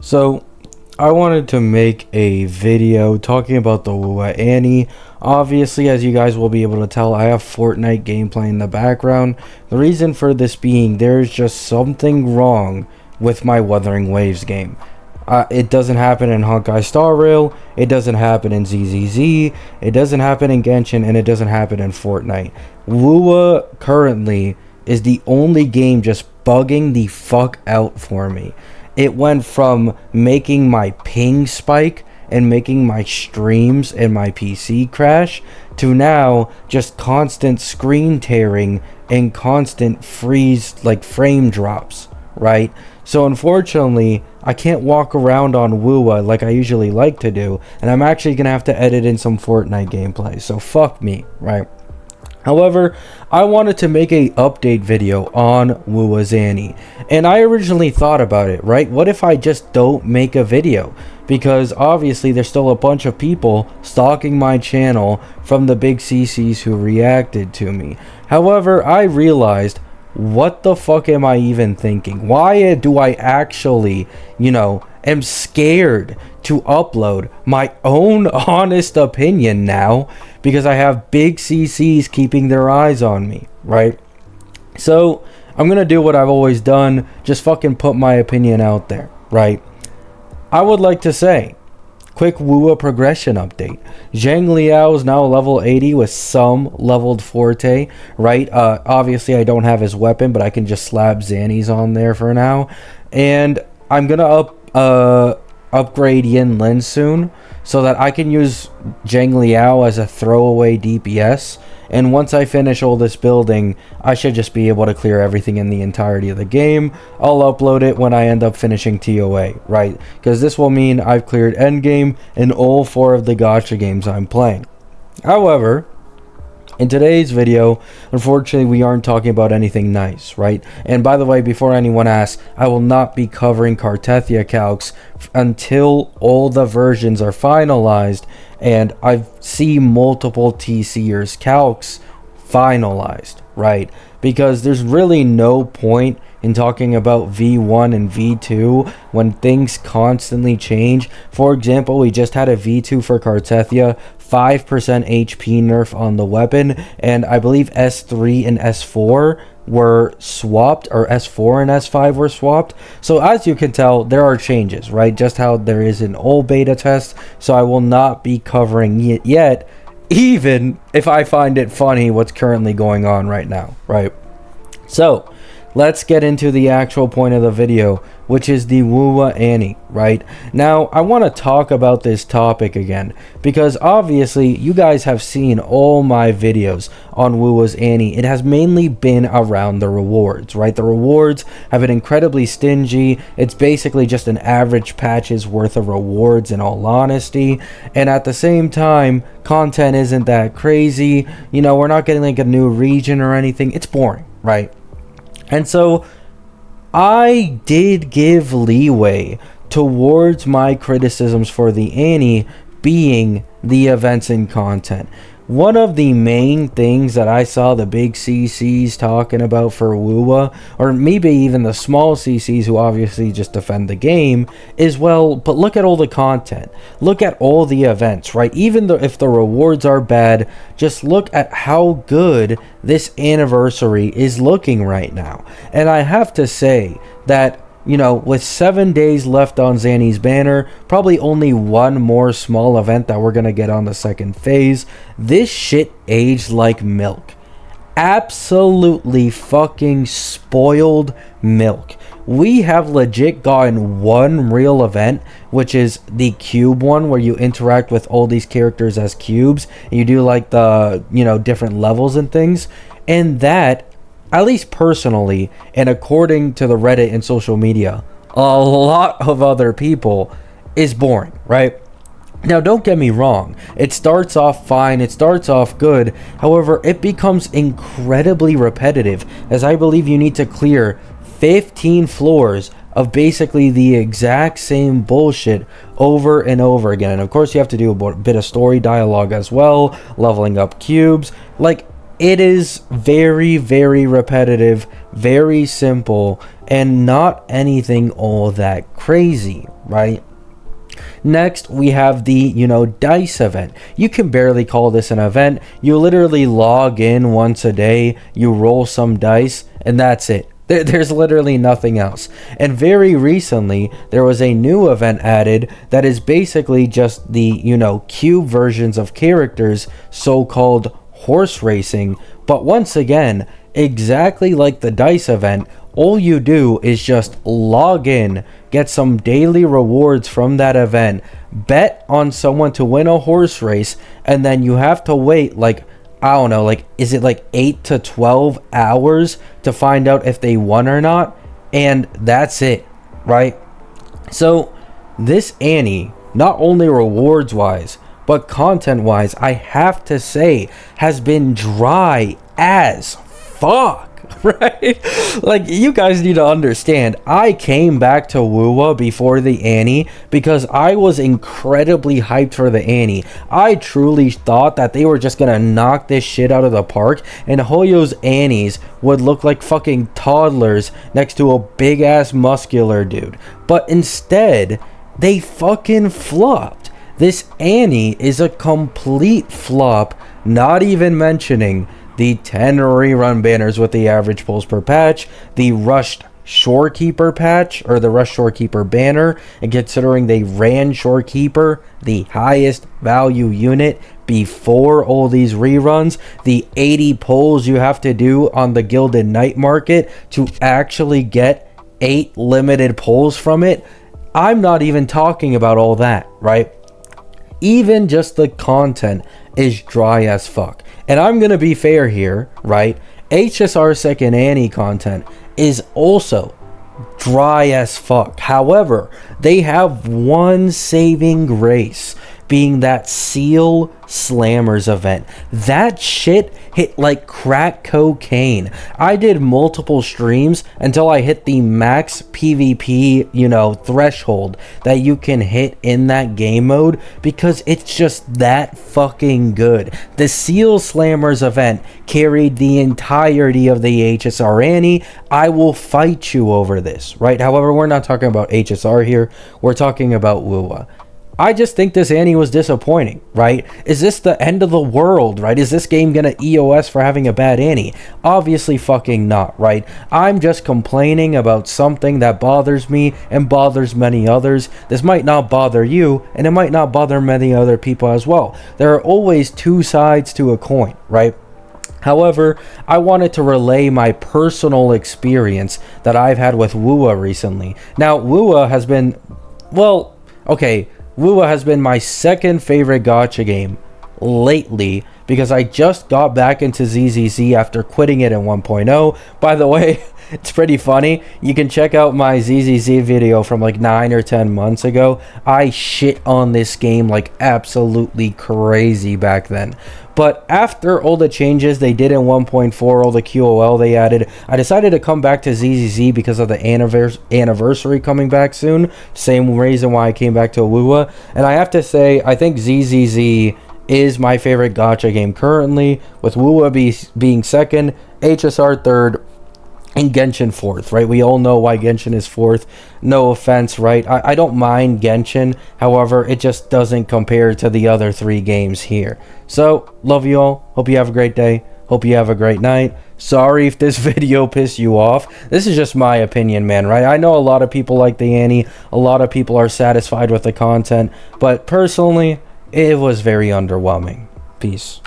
So, I wanted to make a video talking about the Wuwa Anni. Obviously, as you guys will be able to tell, I have Fortnite gameplay in the background. The reason for this being, there's just something wrong with my Wuthering Waves game. It doesn't happen in Honkai Star Rail, it doesn't happen in ZZZ, it doesn't happen in Genshin, and it doesn't happen in Fortnite. Wuwa currently is the only game just bugging the fuck out for me. It went from making my ping spike and making my streams and my PC crash to now just constant screen tearing and constant freeze, like frame drops, right? So unfortunately, I can't walk around on Wuwa like I usually like to do, and I'm actually gonna have to edit in some Fortnite gameplay, so fuck me, right? However, I wanted to make a update video on Wuwa's Anni, and I originally thought about it, right? What if I just don't make a video? Because obviously there's still a bunch of people stalking my channel from the big CCs who reacted to me. However, I realized, what the fuck am I even thinking? Why do I actually, am scared to upload my own honest opinion now because I have big CCs keeping their eyes on me, right? So I'm gonna do what I've always done, just fucking put my opinion out there, right? I would like to say, quick Wuwa progression update. Zhang Liao is now level 80 with some leveled forte, right? Obviously I don't have his weapon, but I can just slap Zannies on there for now. And I'm gonna upgrade Yin Lin soon so that I can use Zhang Liao as a throwaway DPS. And once I finish all this building, I should just be able to clear everything in the entirety of the game. I'll upload it when I end up finishing TOA, right? Because this will mean I've cleared endgame in all 4 of the gacha games I'm playing. However, in today's video, unfortunately, we aren't talking about anything nice, right? And by the way, before anyone asks, I will not be covering Cartethia calcs until all the versions are finalized and I see multiple TCers calcs finalized, right? Because there's really no point in talking about V1 and V2 when things constantly change. For example, we just had a V2 for Cartethia, 5% HP nerf on the weapon, and I believe S3 and S4 were swapped, or S4 and S5 were swapped. So as you can tell, there are changes, right? Just how there is an old beta test, so I will not be covering it yet, even if I find it funny what's currently going on right now, right? So let's get into the actual point of the video, which is the Wuwa Anni, right? Now, I want to talk about this topic again, because obviously, you guys have seen all my videos on Wuwa's Anni. It has mainly been around the rewards, right? The rewards have been incredibly stingy. It's basically just an average patch's worth of rewards, in all honesty. And at the same time, content isn't that crazy. We're not getting like a new region or anything. It's boring, right? And so I did give leeway towards my criticisms for the Anni being the events and content. One of the main things that I saw the big CCs talking about for Wuwa, or maybe even the small CCs who obviously just defend the game, is, well, but look at all the content. Look at all the events, right? Even though if the rewards are bad, just look at how good this anniversary is looking right now. And I have to say that, with 7 days left on Zanni's banner, probably only one more small event that we're gonna get on the second phase, this shit aged like milk. Absolutely fucking spoiled milk. We have legit gotten one real event, which is the cube one, where you interact with all these characters as cubes, and you do like the, different levels and things, and that, at least personally, and according to the Reddit and social media, a lot of other people, is boring, right? Now, don't get me wrong. It starts off fine. It starts off good. However, it becomes incredibly repetitive, as I believe you need to clear 15 floors of basically the exact same bullshit over and over again. And of course, you have to do a bit of story dialogue as well, leveling up cubes. Like, it is very, very repetitive, very simple, and not anything all that crazy, right? Next, we have the, dice event. You can barely call this an event. You literally log in once a day, you roll some dice, and that's it. There's literally nothing else. And very recently, there was a new event added that is basically just the, cube versions of characters, so-called horse racing. But once again, exactly like the dice event, all you do is just log in, get some daily rewards from that event, bet on someone to win a horse race, and then you have to wait I don't know, is it 8 to 12 hours to find out if they won or not? And that's it, right? So this Anni, not only rewards wise, but content wise, I have to say, has been dry as fuck. Right? You guys need to understand, I came back to Wuwa before the Anni because I was incredibly hyped for the Anni. I truly thought that they were just gonna knock this shit out of the park and Hoyo's Annies would look like fucking toddlers next to a big ass muscular dude. But instead, they fucking flopped. This Anni is a complete flop, not even mentioning the 10 rerun banners with the average pulls per patch, the rushed shorekeeper patch, or the rushed shorekeeper banner, and considering they ran shorekeeper, the highest value unit, before all these reruns, the 80 pulls you have to do on the Gilded Night Market to actually get 8 limited pulls from it. I'm not even talking about all that, right? Even just the content is dry as fuck. And I'm gonna be fair here, right? HSR second Anni content is also dry as fuck. However, they have one saving grace, being that Seal Slammers event. That shit hit like crack cocaine. I did multiple streams until I hit the max PvP, threshold that you can hit in that game mode because it's just that fucking good. The Seal Slammers event carried the entirety of the HSR Anni. I will fight you over this, right? However, we're not talking about HSR here. We're talking about Wuwa. I just think this Anni was disappointing, right? Is this the end of the world, right? Is this game gonna EOS for having a bad Anni? Obviously fucking not, right? I'm just complaining about something that bothers me and bothers many others. This might not bother you, and it might not bother many other people as well. There are always two sides to a coin, right? However, I wanted to relay my personal experience that I've had with Wuwa recently. Now, Wuwa has been, Wuwa has been my second favorite gacha game lately because I just got back into ZZZ after quitting it in 1.0. By the way, it's pretty funny. You can check out my ZZZ video from 9 or 10 months ago. I shit on this game like absolutely crazy back then. But after all the changes they did in 1.4, all the QOL they added, I decided to come back to ZZZ because of the anniversary coming back soon. Same reason why I came back to Wuwa. And I have to say, I think ZZZ is my favorite gacha game currently, with Wuwa being second, HSR third, and Genshin fourth, right? We all know why Genshin is fourth. No offense, right? I don't mind Genshin. However, it just doesn't compare to the other 3 games here. So, love you all. Hope you have a great day. Hope you have a great night. Sorry if this video pissed you off. This is just my opinion, man, right? I know a lot of people like the Anni. A lot of people are satisfied with the content. But personally, it was very underwhelming. Peace.